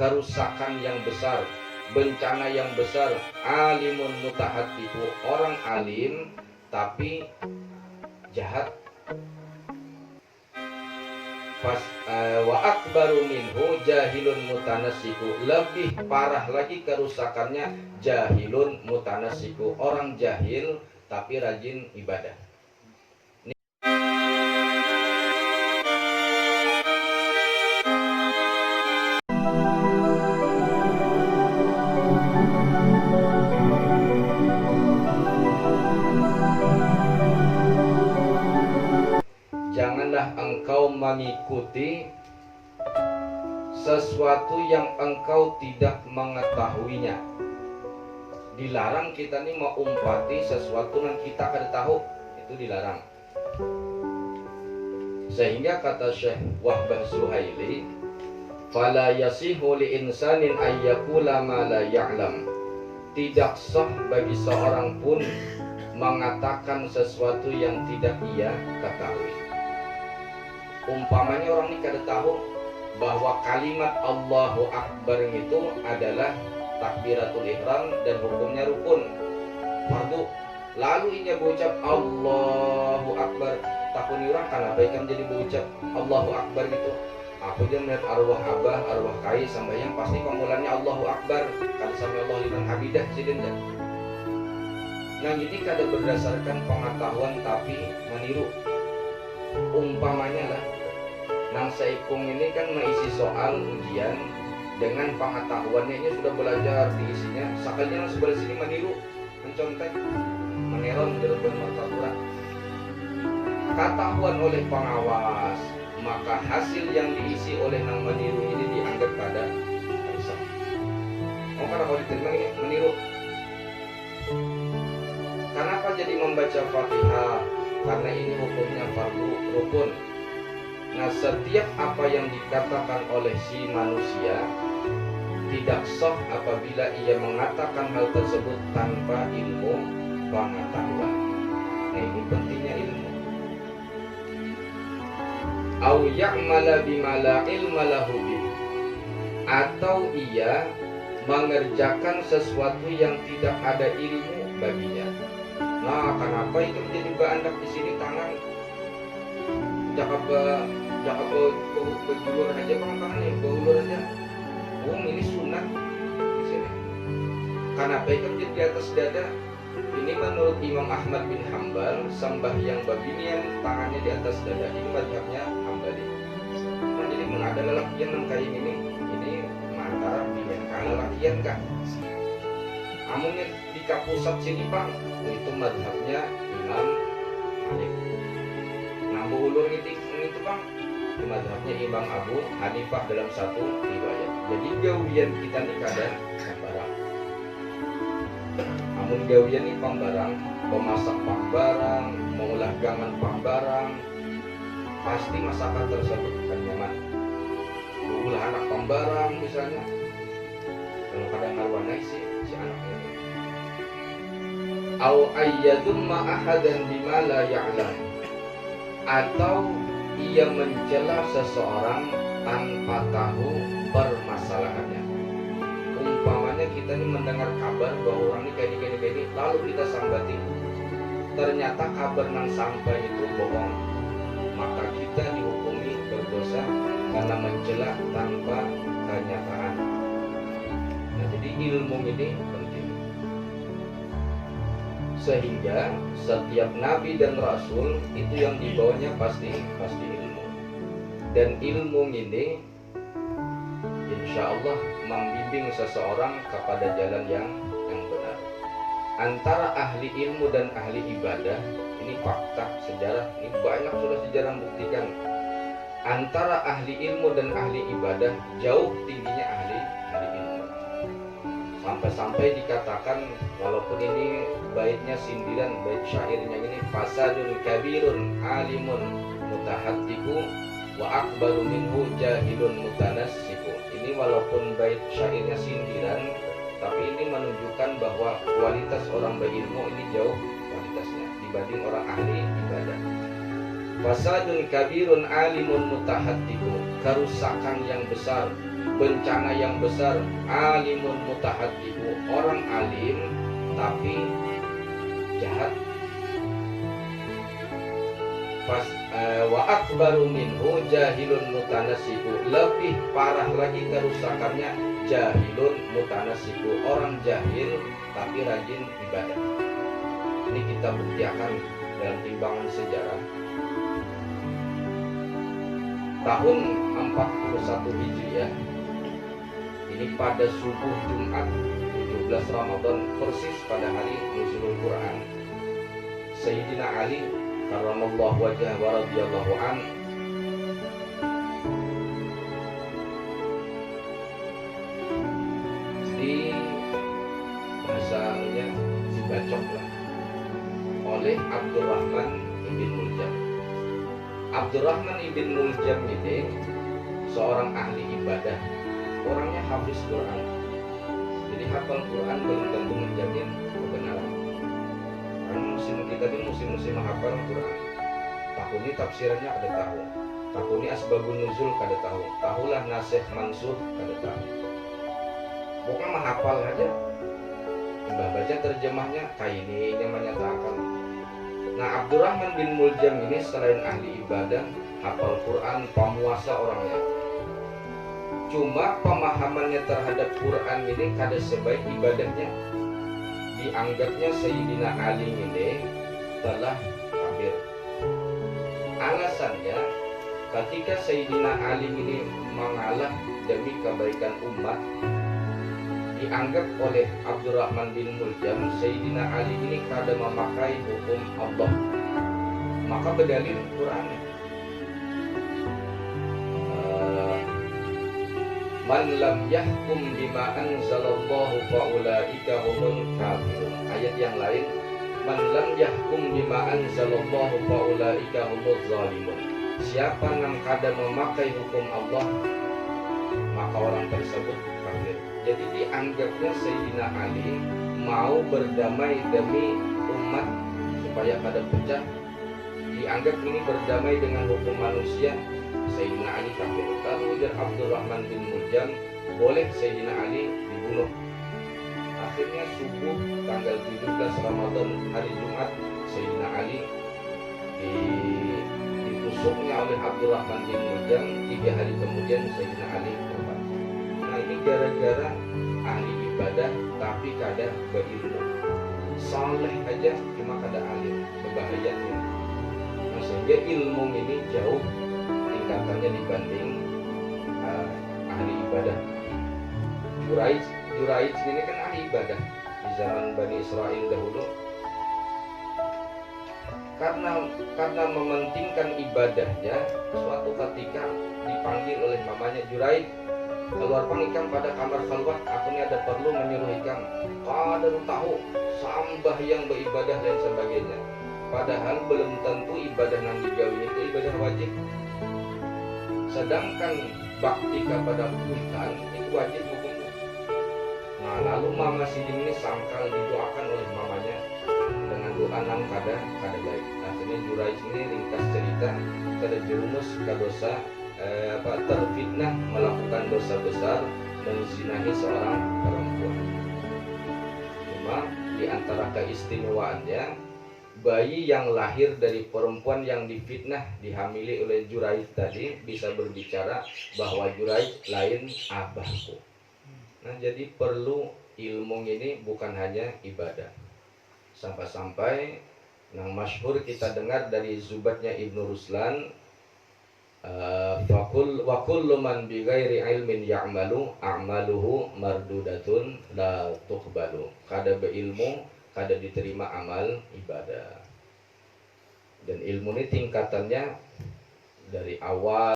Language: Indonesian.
kerusakan yang besar, bencana yang besar. Alimun mutahaddiku, orang alim tapi jahat. Wa akbaru minhu jahilun mutanassiku, lebih parah lagi kerusakannya jahilun mutanassiku, orang jahil tapi rajin ibadah. Janganlah engkau mengikuti sesuatu yang engkau tidak mengetahuinya. Dilarang kita nih mau umpati sesuatu yang kita kada tahu, itu dilarang. Sehingga kata Syekh Wahbah Zuhaili, fala yasihu li insanin ayyakula ma la ya'lam, tidak sah bagi seorang pun mengatakan sesuatu yang tidak ia ketahui. Umpamanya orang ini kada tahu bahwa kalimat Allahu Akbar itu adalah takbiratul ihram dan hukumnya rukun fardu. Lalu ia berucap Allahu Akbar, takuni orang kenapa ikan jadi berucap Allahu Akbar gitu. Aku dia melihat arwah abah, arwah kai sambayang pasti pemulanya Allahu Akbar, kada sampai Allah liman hamidah sidin. Nah ini kada berdasarkan pengetahuan tapi meniru. Umpamanya lah, nang Saikung ini kan mengisi soal ujian dengan pengetahuannya, ini sudah belajar diisinya, sakalinya sebelah sini meniru, mencontek, meneron jerupan martabura. Ketahuan oleh pengawas, maka hasil yang diisi oleh nang meniru ini dianggap kada rusak. Oh karena kalau diterima ini meniru. Kenapa jadi membaca Fatihah? Karena ini hukumnya fardu rukun. Nah setiap apa yang dikatakan oleh si manusia tidak sah apabila ia mengatakan hal tersebut tanpa ilmu pengetahuan. Nah ini pentingnya ilmu. Au ya'mala bima la ilma lahu bih, atau ia mengerjakan sesuatu yang tidak ada ilmu baginya. Nah, kenapa itu menjadi berandak di sini tangan? Jangan berjulur aja tangan nih, berulur aja. Ini sunat di sini. Kenapa itu menjadi di atas dada? Ini menurut Imam Ahmad bin Hambal, sembahyang babinian tangannya di atas dada. Ini mazhabnya Hambali. Nah, jadi mengada lelakian yang kayak ini antara pilihan kalau lelakian kan. Amunnya di kapusat sini bang, itu madhabnya Imam Malik. Nambu ulur itu bang, itu madhabnya Imam Abu Hanifah dalam satu riwayat. Jadi gawian kita nih kadang pambarang. Amun gawian nih pambarang, memasak pambarang, mengolah gangan pambarang, pasti masakan tersebut bukan nyaman. Ulah anak pambarang misalnya, kalau kadang ngarwanai si anaknya. Au ayyadumma ahadan bima la ya'lam, atau ia mencela seseorang tanpa tahu permasalahannya. Umpamanya kita ini mendengar kabar bahwa orang ini kayak ini, lalu kita sambati, ternyata kabar nang sampai itu bohong, maka kita dihukumi berdosa karena mencela tanpa kenyataan. Nah, jadi ilmu ini penting. Sehingga setiap nabi dan rasul itu yang dibawanya pasti ilmu. Dan ilmu ini insya Allah membimbing seseorang kepada jalan yang benar. Antara ahli ilmu dan ahli ibadah, ini fakta sejarah, ini banyak sudah sejarah membuktikan. Antara ahli ilmu dan ahli ibadah jauh tingginya ahli ilmu. Sampai-sampai dikatakan, walaupun ini baitnya sindiran, bait syairnya ini fasadun kabirun alimun mutahaddiku wa akbaru minhu jahilun mutanassiku. Ini walaupun bait syairnya sindiran, tapi ini menunjukkan bahwa kualitas orang berilmu ini jauh kualitasnya dibanding orang ahli ibadah. Fasadun kabirun alimun mutahaddiku, kerusakan yang besar, bencana yang besar. Alimun mutahaddibu, orang alim tapi jahat. Pas wa akbaru minhu jahilun mutanasibu, lebih parah lagi kerusakannya jahilun mutanasibu, orang jahil tapi rajin ibadah. Ini kita buktikan dalam timbangan sejarah. Tahun 41 Hijriah, ini pada subuh Jumat 17 Ramadan, persis pada hari nuzulul Quran, Sayyidina Ali karramallahu wajhah wa radhiyallahu an di bahasanya dibacok lah oleh Abdurrahman ibn Muljam. Abdurrahman ibn Muljam ini seorang ahli ibadah, orangnya hafiz Quran. Jadi hafal Quran belum tentu menjamin kebenaran. Karena musim kita ini musim-musim hafal Quran. Tahun ini tafsirannya ada tahu. Tahun ini asbabun nuzul kada tahu. Tahulah nasikh mansukh kada tahu. Bukan menghafal aja. Mbah baca terjemahnya kayak ini yang menyatakan. Nah, Abdurrahman bin Muljam ini selain ahli ibadah, hafal Quran, pemuasa orangnya. Cuma pemahamannya terhadap Quran ini kada sebaik ibadahnya. Dianggapnya Sayyidina Ali ini telah kafir. Alasannya, ketika Sayyidina Ali ini mengalah demi kebaikan umat, dianggap oleh Abdurrahman bin Muljam Sayyidina Ali ini kada memakai hukum Allah, maka berdalil Qurannya. Man lam yahkum bima anzalallahu faulaika humul kafirun. Ayat yang lain, man lam yahkum bima anzalallahu faulaika humuz zalimun. Siapa yang kada memakai hukum Allah, maka orang tersebut kafir. Jadi dianggapnya Sayyidina Ali mau berdamai demi umat supaya kada pecah. Dianggap ini berdamai dengan hukum manusia. Sayyidina Ali kafir. Kalau ujar Abdurrahman bin Muljam, boleh Sayyidina Ali dibunuh. Akhirnya subuh tanggal 17 Ramadan hari Jumat, Sayyidina Ali ditusuknya oleh Abdurrahman bin Muljam. 3 hari kemudian Sayyidina Ali wafat. Nah, ini gara-gara ahli ibadah tapi kada berilmu. Saleh aja cuma kada alim, berbahayanya. Nah, sehingga ilmu ini jauh tingkatannya dibanding ahli ibadah. Juraij ini kan ahli ibadah di zaman Bani Israel dahulu. Karena mementingkan ibadahnya, suatu ketika dipanggil oleh mamanya, Juraij, keluar pangikam pada kamar khalwat, aku ini ada perlu menyuruh ikam. Kada tahu sambah yang beribadah dan sebagainya. Padahal belum tentu ibadah yang digawi itu ibadah wajib. Sedangkan bakti kepada hutan itu wajib hukumnya. Nah, lalu mama Sidim ini sangkal didoakan oleh mamanya dengan doa nang kada baik. Akhirnya Juraij ini ringkas cerita terjerumus ke dosa terfitnah melakukan dosa besar menzinahi seorang perempuan. Cuma di antara keistimewaannya, bayi yang lahir dari perempuan yang difitnah dihamili oleh Juraij tadi bisa berbicara bahwa Juraij lain abahku. Nah, jadi perlu ilmu ini bukan hanya ibadah. Sampai-sampai yang masyhur kita dengar dari zubatnya Ibnu Ruslan, wa kullu man bi ghairi ilmin ya'malu a'maluhu mardudatun la tuqbalu. Kada beilmu kada diterima amal ibadah. Dan ilmu ini tingkatannya dari awal